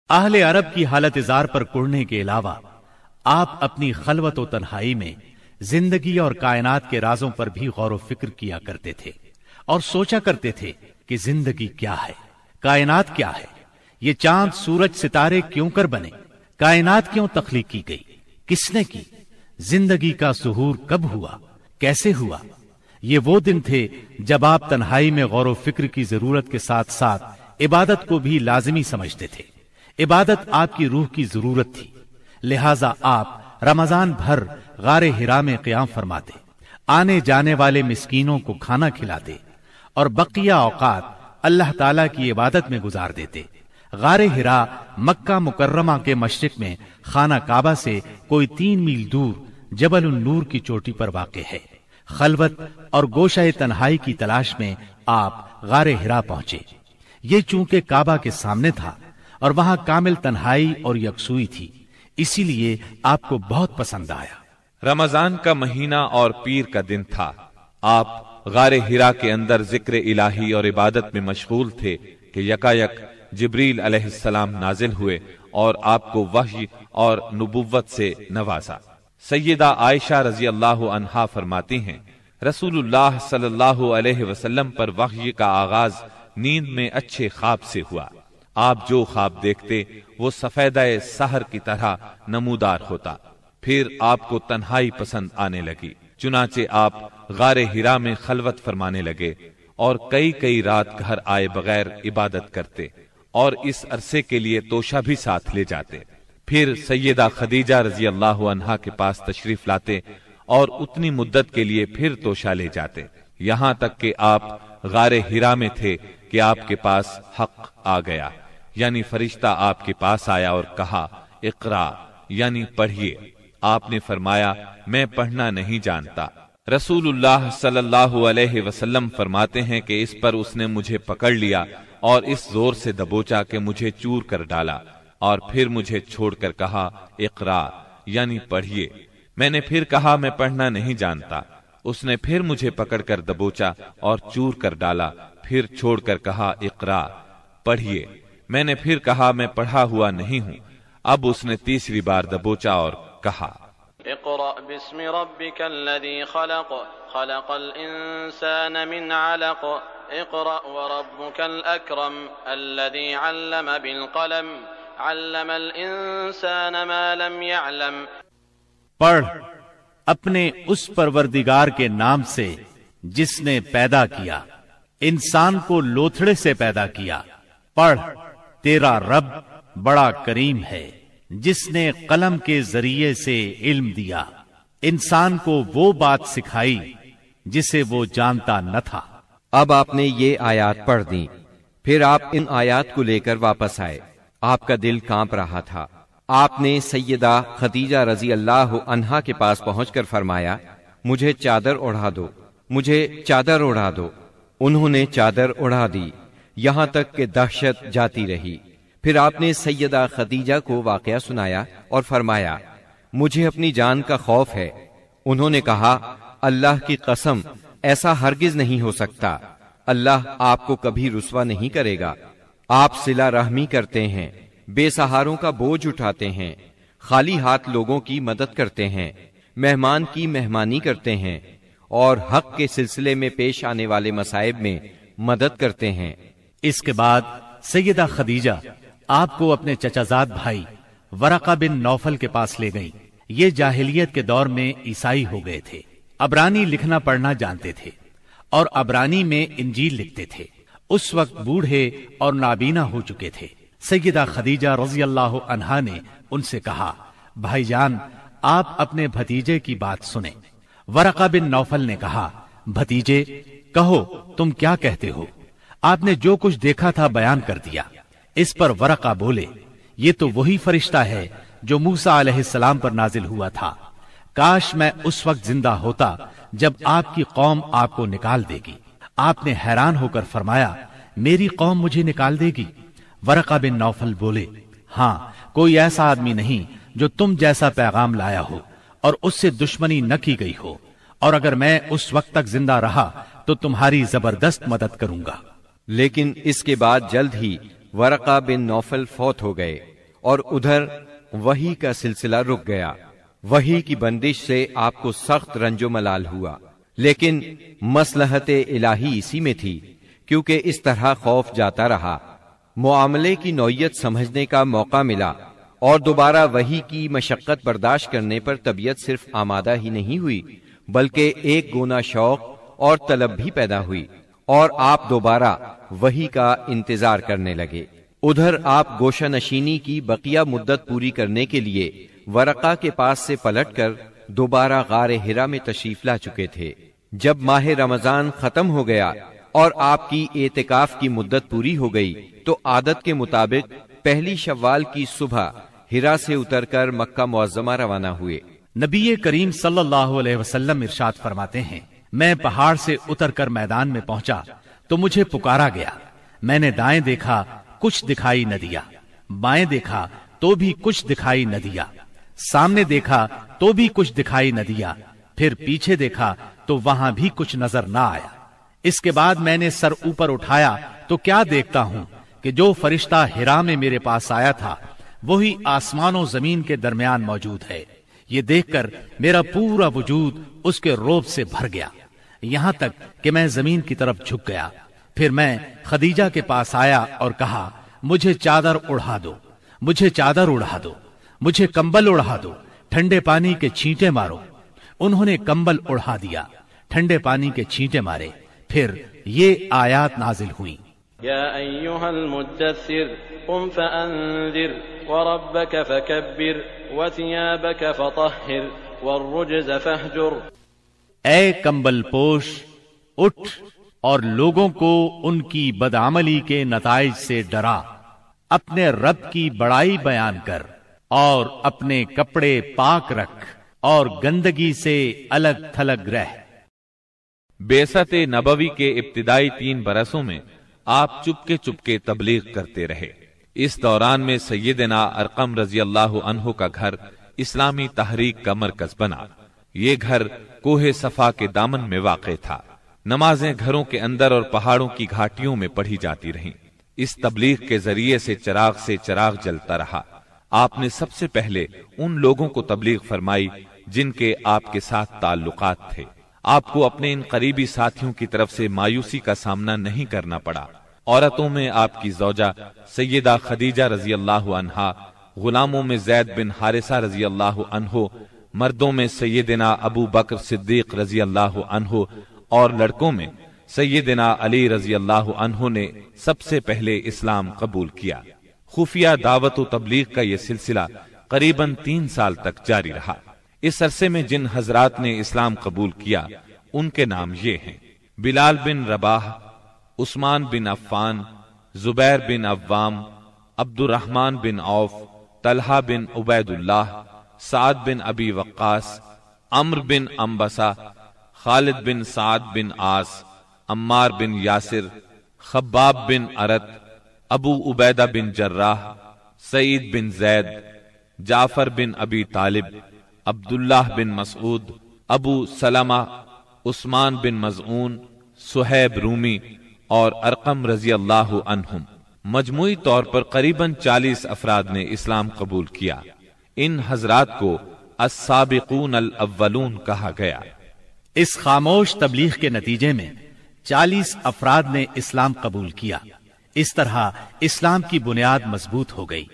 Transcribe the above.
اہل عرب کی حالت زار پر کڑنے کے علاوہ آپ اپنی خلوت و تنہائی میں زندگی اور کائنات کے رازوں پر بھی غور و فکر کیا کرتے تھے اور سوچا کرتے تھے کہ زندگی کیا ہے، کائنات کیا ہے، یہ چاند سورج ستارے کیوں کر بنے، کائنات کیوں تخلیق کی گئی، کس نے کی، زندگی کا ظہور کب ہوا، کیسے ہوا۔ یہ وہ دن تھے جب آپ تنہائی میں غور و فکر کی ضرورت کے ساتھ ساتھ عبادت کو بھی لازمی سمجھتے تھے۔ عبادت آپ کی روح کی ضرورت تھی، لہذا آپ رمضان بھر غار حرا میں قیام فرماتے، آنے جانے والے مسکینوں کو کھانا کھلاتے اور بقیہ اوقات اللہ تعالی کی عبادت میں گزار دیتے۔ غار حرا مکہ مکرمہ کے مشرق میں خانہ کعبہ سے کوئی 3 میل دور جبل النور کی چوٹی پر واقع ہے۔ خلوت اور گوشہ تنہائی کی تلاش میں آپ غار حرا پہنچے۔ یہ چونکہ کعبہ کے سامنے تھا اور وہاں کامل تنہائی اور یکسوئی تھی، اسی لیے آپ کو بہت پسند آیا۔ رمضان کا مہینہ اور پیر کا دن تھا۔ آپ غار حرا کے اندر ذکر الہی اور عبادت میں مشغول تھے کہ یکایک جبریل علیہ السلام نازل ہوئے اور آپ کو وحی اور نبوت سے نوازا۔ سیدہ عائشہ رضی اللہ عنہا فرماتی ہیں، رسول اللہ صلی اللہ علیہ وسلم پر وحی کا آغاز نیند میں اچھے خواب سے ہوا۔ آپ جو خواب دیکھتے وہ سفیدہ سحر کی طرح نمودار ہوتا۔ پھر آپ کو تنہائی پسند آنے لگی، چنانچہ آپ غار حرا میں خلوت فرمانے لگے اور کئی رات گھر آئے بغیر عبادت کرتے اور اس عرصے کے لیے توشہ بھی ساتھ لے جاتے۔ پھر سیدہ خدیجہ رضی اللہ عنہا کے پاس تشریف لاتے اور اتنی مدت کے لیے پھر توشہ لے جاتے، یہاں تک کہ آپ غار حرا میں تھے کہ آپ کے پاس حق آ گیا، یعنی فرشتہ آپ کے پاس آیا اور کہا اقرا، یعنی پڑھیے۔ آپ نے فرمایا میں پڑھنا نہیں جانتا۔ رسول اللہ صلی اللہ علیہ وسلم فرماتے ہیں کہ اس پر اس نے مجھے پکڑ لیا اور اس زور سے دبوچا کہ مجھے چور کر ڈالا اور پھر مجھے چھوڑ کر کہا اقرا، یعنی پڑھیے۔ میں نے پھر کہا میں پڑھنا نہیں جانتا۔ اس نے پھر مجھے پکڑ کر دبوچا اور چور کر ڈالا، پھر چھوڑ کر کہا اقرا، پڑھیے۔ میں نے پھر کہا میں پڑھا ہوا نہیں ہوں۔ اب اس نے تیسری بار دبوچا اور کہا اقرأ باسم ربك الذي خلق خلق الإنسان من علق اقرأ وربك الأكرم الذي علم بالقلم علم الإنسان ما لم يعلم۔ پڑھ اپنے اس پروردگار کے نام سے جس نے پیدا کیا، انسان کو لوتھڑے سے پیدا کیا۔ پڑھ تیرا رب بڑا کریم ہے جس نے قلم کے ذریعے سے علم دیا، انسان کو وہ بات سکھائی جسے وہ جانتا نہ تھا۔ اب آپ نے یہ آیات پڑھ دیں، پھر آپ ان آیات کو لے کر واپس آئے۔ آپ کا دل کانپ رہا تھا۔ آپ نے سیدہ خدیجہ رضی اللہ عنہا کے پاس پہنچ کر فرمایا مجھے چادر اڑا دو، مجھے چادر اڑا دو۔ انہوں نے چادر اڑا دی، یہاں تک کہ دہشت جاتی رہی۔ پھر آپ نے سیدہ خدیجہ کو واقعہ سنایا اور فرمایا مجھے اپنی جان کا خوف ہے۔ انہوں نے کہا اللہ کی قسم ایسا ہرگز نہیں ہو سکتا، اللہ آپ کو کبھی رسوا نہیں کرے گا۔ آپ صلہ رحمی کرتے ہیں، بے سہاروں کا بوجھ اٹھاتے ہیں، خالی ہاتھ لوگوں کی مدد کرتے ہیں، مہمان کی مہمانی کرتے ہیں اور حق کے سلسلے میں پیش آنے والے مصائب میں مدد کرتے ہیں۔ اس کے بعد سیدہ خدیجہ آپ کو اپنے چچا زاد بھائی ورقہ بن نوفل کے پاس لے گئیں۔ یہ جاہلیت کے دور میں عیسائی ہو گئے تھے، عبرانی لکھنا پڑھنا جانتے تھے اور عبرانی میں انجیل لکھتے تھے۔ اس وقت بوڑھے اور نابینا ہو چکے تھے۔ سیدہ خدیجہ رضی اللہ عنہا نے ان سے کہا بھائی جان آپ اپنے بھتیجے کی بات سنیں۔ ورقہ بن نوفل نے کہا بھتیجے کہو تم کیا کہتے ہو؟ آپ نے جو کچھ دیکھا تھا بیان کر دیا۔ اس پر ورقہ بولے یہ تو وہی فرشتہ ہے جو موسیٰ علیہ السلام پر نازل ہوا تھا، کاش میں اس وقت زندہ ہوتا جب آپ کی قوم آپ کو نکال دے گی۔ آپ نے حیران ہو کر فرمایا میری قوم مجھے نکال دے گی؟ ورقہ بن نوفل بولے ہاں کوئی ایسا آدمی نہیں جو تم جیسا پیغام لایا ہو اور اس سے دشمنی نہ کی گئی ہو، اور اگر میں اس وقت تک زندہ رہا تو تمہاری زبردست مدد کروں گا۔ لیکن اس کے بعد جلد ہی ورقہ بن نوفل فوت ہو گئے۔ اور ادھر وحی کا سلسلہ رک گیا۔ وحی کی بندش سے آپ کو سخت رنج و ملال ہوا، لیکن مصلحت الہی اسی میں تھی، کیونکہ اس طرح خوف جاتا رہا، معاملے کی نوعیت سمجھنے کا موقع ملا، اور دوبارہ وحی کی مشقت برداشت کرنے پر طبیعت صرف آمادہ ہی نہیں ہوئی بلکہ ایک گونا شوق اور طلب بھی پیدا ہوئی، اور آپ دوبارہ وحی کا انتظار کرنے لگے۔ ادھر آپ گوشہ نشینی کی بقیہ مدت پوری کرنے کے لیے ورقہ کے پاس سے پلٹ کر دوبارہ غار حرا میں تشریف لا چکے تھے۔ جب ماہ رمضان ختم ہو گیا اور آپ کی اعتکاف کی مدت پوری ہو گئی تو عادت کے مطابق پہلی شوال کی صبح حرا سے اتر کر مکہ معظمہ روانہ ہوئے۔ نبی کریم صلی اللہ علیہ وسلم ارشاد فرماتے ہیں، میں پہاڑ سے اتر کر میدان میں پہنچا تو مجھے پکارا گیا، میں نے دائیں دیکھا، کچھ دکھائی نہ دیا، بائیں دیکھا تو بھی کچھ دکھائی نہ دیا، سامنے دیکھا تو بھی کچھ دکھائی نہ دیا، پھر پیچھے دیکھا تو وہاں بھی کچھ نظر نہ آیا۔ اس کے بعد میں نے سر اوپر اٹھایا تو کیا دیکھتا ہوں کہ جو فرشتہ حرا میں میرے پاس آیا تھا وہی آسمان و زمین کے درمیان موجود ہے۔ یہ دیکھ کر میرا پورا وجود اس کے روب سے بھر گیا، یہاں تک کہ میں زمین کی طرف جھک گیا۔ پھر میں خدیجہ کے پاس آیا اور کہا، مجھے چادر اڑا دو، مجھے چادر اڑا دو، مجھے کمبل اڑا دو، ٹھنڈے پانی کے چھینٹے مارو۔ انہوں نے کمبل اڑا دیا، ٹھنڈے پانی کے چھینٹے مارے، پھر یہ آیات نازل ہوئیں، یا ایھا المدثر قم فانذر وربک فکبر وثیابک فطہر والرجز فاہجر۔ اے کمبل پوش، اٹھ اور لوگوں کو ان کی بدعملی کے نتائج سے ڈرا، اپنے رب کی بڑائی بیان کر اور اپنے کپڑے پاک رکھ اور گندگی سے الگ تھلگ رہ۔ بعثت نبوی کے ابتدائی 3 برسوں میں آپ چپکے تبلیغ کرتے رہے۔ اس دوران میں سیدنا ارقم رضی اللہ عنہ کا گھر اسلامی تحریک کا مرکز بنا۔ یہ گھر کوہ صفا کے دامن میں واقع تھا۔ نمازیں گھروں کے اندر اور پہاڑوں کی گھاٹیوں میں پڑھی جاتی رہیں۔ اس تبلیغ کے ذریعے سے چراغ جلتا رہا۔ آپ نے سب سے پہلے ان لوگوں کو تبلیغ فرمائی جن کے آپ کے ساتھ تعلقات تھے۔ آپ کو اپنے ان قریبی ساتھیوں کی طرف سے مایوسی کا سامنا نہیں کرنا پڑا۔ عورتوں میں آپ کی زوجہ سیدہ خدیجہ رضی اللہ عنہا، غلاموں میں زید بن حارثہ رضی اللہ عنہ، مردوں میں سیدنا ابو بکر صدیق رضی اللہ عنہ اور لڑکوں میں سیدنا علی رضی اللہ عنہ نے سب سے پہلے اسلام قبول کیا۔ خفیہ دعوت و تبلیغ کا یہ سلسلہ قریباً 3 سال تک جاری رہا۔ اس عرصے میں جن حضرات نے اسلام قبول کیا ان کے نام یہ ہیں: بلال بن رباح، عثمان بن عفان، زبیر بن عوام، عبد الرحمن بن عوف، طلحہ بن عبید اللہ، سعد بن ابی وقاص، عمرو بن انبسہ، خالد بن سعد بن عاص، عمار بن یاسر، خباب بن ارت، ابو عبیدہ بن جراح، سعید بن زید، جعفر بن ابی طالب، عبداللہ بن مسعود، ابو سلمہ، عثمان بن مظعون، صہیب رومی اور ارقم رضی اللہ عنہم۔ مجموعی طور پر قریباً 40 افراد نے اسلام قبول کیا۔ ان حضرات کو السابقون الاولون کہا گیا۔ اس خاموش تبلیغ کے نتیجے میں 40 افراد نے اسلام قبول کیا۔ اس طرح اسلام کی بنیاد مضبوط ہو گئی۔